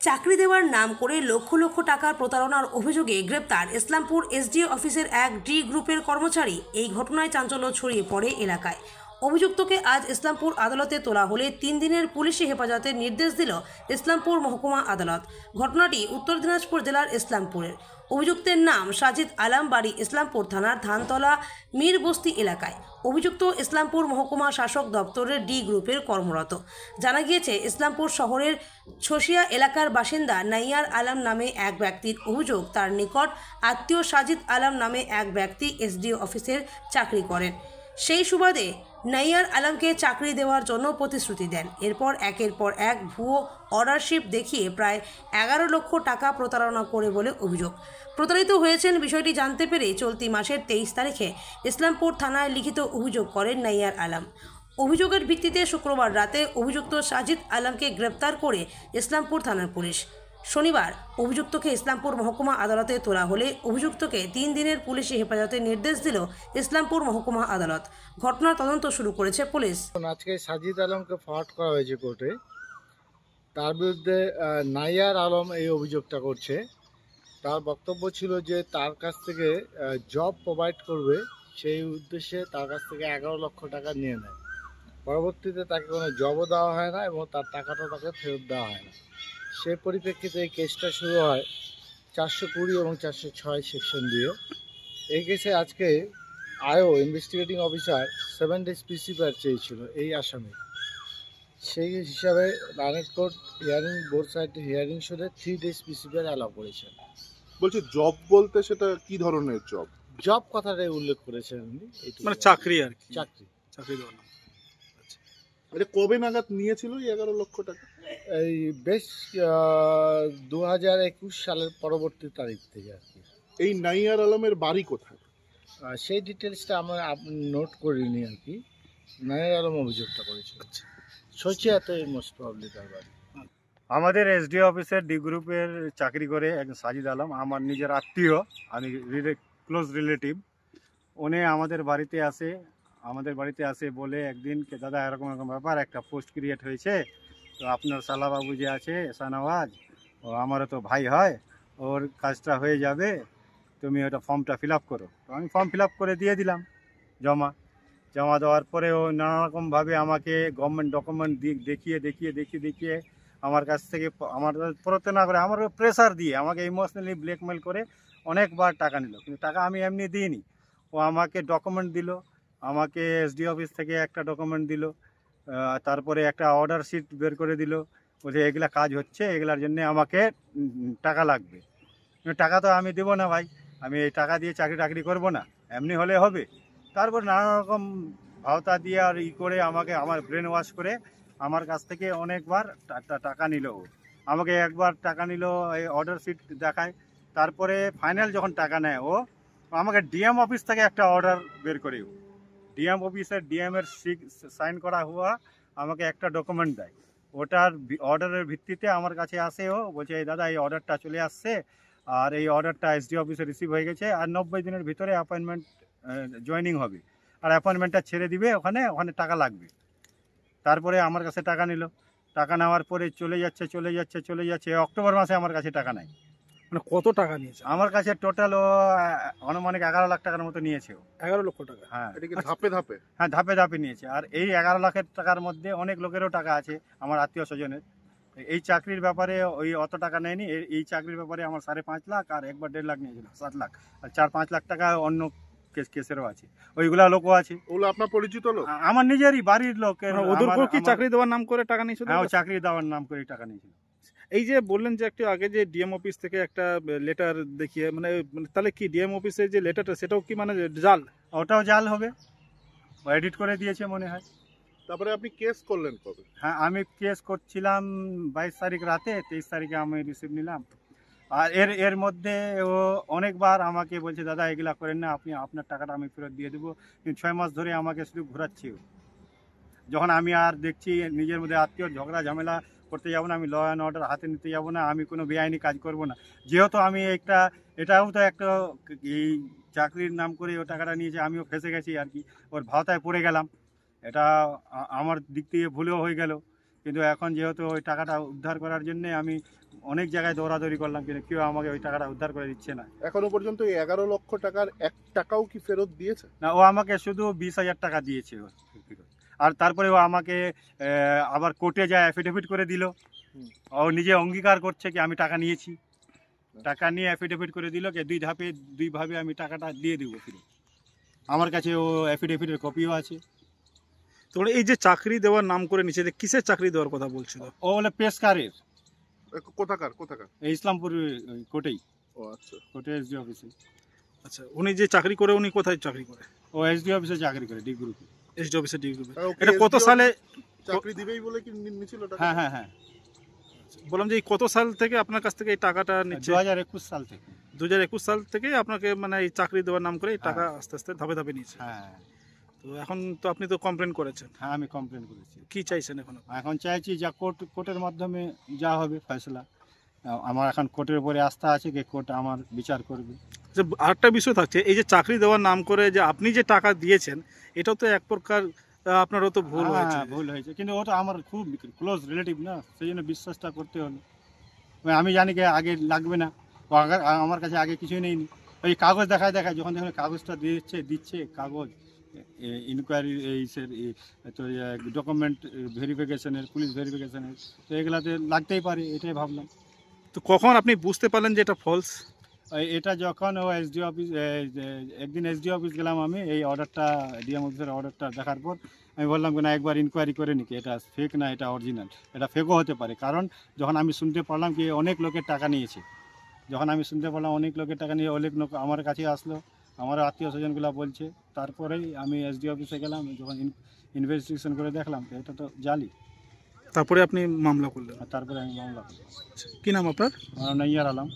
চাকরি দেওয়ার নাম করে লক্ষ লক্ষ টাকার প্রতারণার অভিযোগে গ্রেপ্তার ইসলামপুর এসডিও অফিসের এক ডি গ্রুপের কর্মচারী। এই ঘটনায় চাঞ্চল্য ছড়িয়ে পড়ে এলাকায়। অভিযুক্তকে আজ ইসলামপুর আদালতে তোলা হলে 3 দিনের পুলিশি হেফাজতের নির্দেশ দিল ইসলামপুর মহকুমা আদালত। ঘটনাটি উত্তর দিনাজপুর জেলার ইসলামপুরের। অভিযুক্তের নাম সাজিদ আলম, বাড়ি ইসলামপুর থানার ধানতলা মীরবস্তি এলাকায়। অভিযুক্ত ইসলামপুর মহকুমা শাসক দপ্তরের ডি গ্রুপের কর্মরত। জানা গিয়েছে, ইসলামপুর শহরের ছসিয়া এলাকার বাসিন্দা নাইয়ার আলম নামে এক ব্যক্তির অভিযোগ, তার নিকট আত্মীয় সাজিদ আলম নামে এক ব্যক্তি এসডিও অফিসের চাকরি করেন। সেই সুবাদে নাইয়ার আলমকে চাকরি দেওয়ার জন্য প্রতিশ্রুতি দেন। এরপর একের পর এক ভুয়ো অর্ডারশিপ দেখিয়ে প্রায় 11 লক্ষ টাকা প্রতারণা করে বলে অভিযোগ। প্রতারিত হয়েছেন বিষয়টি জানতে পেরে চলতি মাসের 23 তারিখে ইসলামপুর থানায় লিখিত অভিযোগ করেন নাইয়ার আলম। অভিযোগের ভিত্তিতে শুক্রবার রাতে অভিযুক্ত সাজিদ আলমকে গ্রেপ্তার করে ইসলামপুর থানার পুলিশ। শনিবার অভিযুক্তকে ইসলামপুর মহকুমা আদালতে তোলা হলে অভিযুক্তকে 3 দিনের পুলিশি হেফাজতের নির্দেশ দিল ইসলামপুর মহকুমা আদালত। ঘটনার তদন্ত শুরু করেছে পুলিশ। আজকে সাজিদ আলমকে ফরওয়ার্ড করা হয়েছে কোর্টে। তার বিরুদ্ধে নাইয়ার আলম এই অভিযোগটা করছে। তার বক্তব্য ছিল যে তার কাছ থেকে জব প্রোভাইড করবে, সেই উদ্দেশ্যে তার কাছ থেকে 11 লক্ষ টাকা নিয়ে নেয়। পরবর্তীতে তাকে কোনো জবও দেওয়া হয় না এবং তার টাকাটা তাকে ফেরত দেওয়া হয় না। সেই পরিপ্রেক্ষিতে এই কেসটা শুরু হয় 420 এবং 406 সেকশন দিয়ে। এই কেসে আজকে ইনভেস্টিগেটিং অফিসার 7 ডেজ পিসিআর চেয়েছিল এই আসামি। সেই হিসাবে রানেট court hearing board side hearing শুনে 3 ডেজ পিসিআর অ্যালাউ করেছেন। বলছি জব বলতে সেটা কি ধরনের জব? জব কথাটাই উল্লেখ করেছেন উনি, মানে চাকরি আর কি, চাকরি দেওয়া না। এটা কবে নাগাদ নিয়েছিল এই 11 লক্ষ টাকা? এই বেশ 2021 সালের পরবর্তী তারিখ থেকে আর কি। এই নাইয়ার আলমের বাড়ি কোথায়? সেই ডিটেলসটা আমরা নোট করিনি আর কি। নাইয়ার আলম অভিযোগটা করেছিল ছচিয়াতে, মোস্ট প্রবাবলি তার বাড়ি। আমাদের এসডিও অফিসের ডি গ্রুপের চাকরি করে একজন সাজিদ আলম, আমার নিজের আত্মীয়, আমি ক্লোজ রিলেটিভ। উনি আমাদের বাড়িতে আসে বলে একদিন দাদা এরকম এরকম ব্যাপার, একটা পোস্ট ক্রিয়েট হয়েছে, তো আপনার সালাবাবু যে আছে শাহনওয়াজ, ও আমারও তো ভাই হয়, ওর কাজটা হয়ে যাবে, তুমি ওটা ফর্মটা ফিল আপ করো। তো আমি ফর্ম ফিল আপ করে দিয়ে দিলাম জমা দেওয়ার পরে ও নানারকমভাবে আমাকে গভর্নমেন্ট ডকুমেন্ট দেখিয়ে আমার কাছ থেকে আমার প্রতারণা করে, আমার প্রেসার দিয়ে আমাকে ইমোশনালি ব্ল্যাকমেল করে অনেকবার টাকা নিল। কিন্তু টাকা আমি এমনি দিইনি, ও আমাকে ডকুমেন্ট দিল, আমাকে এসডি অফিস থেকে একটা ডকুমেন্ট দিল, তারপরে একটা অর্ডার শিট বের করে দিল, বলছে এগুলা কাজ হচ্ছে, এগুলার জন্য আমাকে টাকা লাগবে। টাকা তো আমি দেবো না ভাই, আমি এই টাকা দিয়ে চাকরি করবো না, এমনি হলে হবে। তারপর নানা রকম ভাওতা দিয়ে আর করে আমার ব্রেন ওয়াশ করে আমার কাছ থেকে অনেকবার টাকা নিল। আমাকে একবার টাকা নিল, এই অর্ডার শিট দেখায়। তারপরে ফাইনাল যখন টাকা নেয়, ও আমাকে ডিএম অফিস থেকে একটা অর্ডার বের করে, ডিএম অফিসের ডিএমের সাইন করা হওয়া আমাকে একটা ডকুমেন্ট দেয়। ওটার অর্ডারের ভিত্তিতে আমার কাছে আসে, ও বলছে এই দাদা এই অর্ডারটা চলে আসছে, আর এই অর্ডারটা এসডি অফিসে রিসিভ হয়ে গেছে, আর 90 দিনের ভিতরে অ্যাপয়েন্টমেন্ট জয়েনিং হবে, আর অ্যাপয়েন্টমেন্টটা ছেড়ে দিবে, ওখানে টাকা লাগবে। তারপরে আমার কাছে টাকা নিল, টাকা নেওয়ার পরে চলে যাচ্ছে। অক্টোবর মাসে আমার কাছে টাকা নেয়। মানে কত টাকা নিয়েছে? আমার কাছে টোটাল ও আনুমানিক 11 লাখ টাকার মতো নিয়েছে। 11 লক্ষ টাকা? হ্যাঁ। এটা কি ধাপে ধাপে? হ্যাঁ, ধাপে নিয়েছে। আর এই 11 লাখের টাকার মধ্যে অনেক লোকেরও টাকা আছে, আমার আত্মীয় স্বজনের। এই চাকরির ব্যাপারে ওই অত টাকা নেয়নি। এই চাকরির ব্যাপারে আমার 5.5 লাখ, আর একবার 1.5 লাখ নিয়েছিল, 7 লাখ, আর 4-5 লাখ টাকা অন্য কেসেরও আছে, ওইগুলা লোকও আছে। ওগুলো আপনার পরিচিত লোক? আমার নিজেরই বাড়ির লোকের। ওদেরকেও কি চাকরি দেওয়ার নাম করে টাকা নিয়েছিল? হ্যাঁ, চাকরি দেওয়ার নাম করে টাকা নিয়েছিল। এই যে বললেন যে একটু আগে যে ডিএম অফিস থেকে একটা লেটার দেখিয়ে, মানে তাহলে কি ডিএম অফিসের যে লেটারটা সেটাও কি মানে জাল? ওটাও জাল হবে, এডিট করে দিয়েছে মনে হয়। তারপরে আপনি কেস করলেন কবে? হ্যাঁ, আমি কেস করছিলাম 22 তারিখ রাতে, 23 তারিখে আমি রিসিভ নিলাম। আর এর মধ্যে ও অনেকবার আমাকে বলছে দাদা এগুলা করেন না, আপনি আপনার টাকাটা আমি ফেরত দিয়ে দেবো। কিন্তু 6 মাস ধরে আমাকে শুধু ঘোরাচ্ছি। যখন আমি আর দেখছি নিজের মধ্যে আত্মীয় ঝগড়া ঝামেলা করতে যাবো না, আমি ল অ্যান্ড অর্ডার হাতে নিতে যাবো না, আমি কোনো বেআইনি কাজ করব না। যেহেতু আমি এটাও তো একটা এই চাকরির নাম করে ও টাকাটা নিয়েছে, আমিও ফেঁসে গেছি আর কি, ওর ভাওতায় পড়ে গেলাম। এটা আমার দিক থেকে ভুলেও হয়ে গেল। কিন্তু এখন যেহেতু ওই টাকাটা উদ্ধার করার জন্যে আমি অনেক জায়গায় দৌড়াদৌড়ি করলাম, কিন্তু কেউ আমাকে ওই টাকাটা উদ্ধার করে দিচ্ছে না। এখনো পর্যন্ত এই 11 লক্ষ টাকার 1 টাকাও কি ফেরত দিয়েছে? না, ও আমাকে শুধু 20,000 টাকা দিয়েছে ও। আর তারপরে ও আমাকে আবার কোর্টে যায় অ্যাফিডেভিট করে দিল। হুম। ও নিজে অঙ্গীকার করছে কি আমি টাকা নিয়েছি, টাকা নিয়ে অ্যাফিডেভিট করে দিল কি দুইভাবে আমি টাকাটা দিয়ে দেবো ফিরে। আমার কাছে ও অ্যাফিডেভিটের কপিও আছে। তো এই যে চাকরি দেওয়ার নাম করে নিচে যে কিসের চাকরি দেওয়ার কথা বলছিল? ও বলে পেশকারের, কোথাকার? এই ইসলামপুর কোর্টেই, ও আচ্ছা। কোর্টে এসডি অফিসে। আচ্ছা, উনি যে চাকরি করে উনি কোথায় চাকরি করে? ও এসডি অফিসে চাকরি করে, ডি গ্রুপে। এসডি অফিসে ডি গ্রুপে। আর ওকে এটা কত SDO সালে? চাকরি দিবেই বলে কি নিছিল টাকা? হ্যাঁ হ্যাঁ হ্যাঁ, বললাম যে এই কত সাল থেকে আপনার কাছ থেকে এই টাকাটা নিচ্ছে? 2021 সাল থেকে। 2021 সাল থেকে আপনাকে মানে এই চাকরি দেওয়ার নাম করে এই টাকা আস্তে আস্তে ধাপে ধাপে নিচ্ছে। হ্যাঁ তো এখন তো আপনি তো কমপ্লেন করেছেন, হ্যাঁ, আমি কমপ্লেন করেছি। কি চাইছেন এখন? এখন চাইছি যা কোর্টের মাধ্যমে যা হবে ফয়সলা। আমার এখন কোর্টের উপরে আস্থা আছে যে কোর্ট আমার বিচার করবে। যে আরেকটা বিষয় থাকছে, এই যে চাকরি দেওয়ার নাম করে যে আপনি যে টাকা দিয়েছেন, এটাও তো এক প্রকার আপনারও তো ভুল হয়েছে। হ্যাঁ, ভুল হয়েছে, কিন্তু ওটা আমার খুব ক্লোজ রিলেটিভ না, সেই জন্য বিশ্বাসটা করতে হলো। আমি জানি কি আগে লাগবে না, ও আমার কাছে আগে কিছুই নেইনি। ওই কাগজ দেখায় যখন দেখুন কাগজটা দিচ্ছে কাগজ ইনকোয়ারি তো ডকুমেন্ট ভেরিফিকেশনের, পুলিশ ভেরিফিকেশনের, তো এগুলাতে লাগতেই পারে, এটাই ভাবলাম। তো কখন আপনি বুঝতে পারলেন যে এটা ফলস? এটা যখন ও এসডি অফিস, একদিন এসডি অফিস গেলাম আমি, এই অর্ডারটা ডিএম অফিসের অর্ডারটা দেখার পর আমি বললাম না একবার ইনকোয়ারি করে নিকি এটা ফেক না এটা অরিজিনাল, এটা ফেকও হতে পারে। কারণ যখন আমি শুনতে পারলাম কি অনেক লোকের টাকা নিয়েছে, যখন আমি শুনতে পারলাম অনেক লোকের টাকা নিয়ে অনেক লোক আমার কাছে আসলো, আমার আত্মীয় স্বজনগুলো বলছে, তারপরেই আমি এসডি অফিসে গেলাম, যখন ইনভেস্টিগেশন করে দেখলাম তো এটা তো জালি। তারপরে আপনি মামলা করলেন? আর তারপরে আমি মামলা করলাম। কি নাম আপনার? আমার নাইয়ার আলম।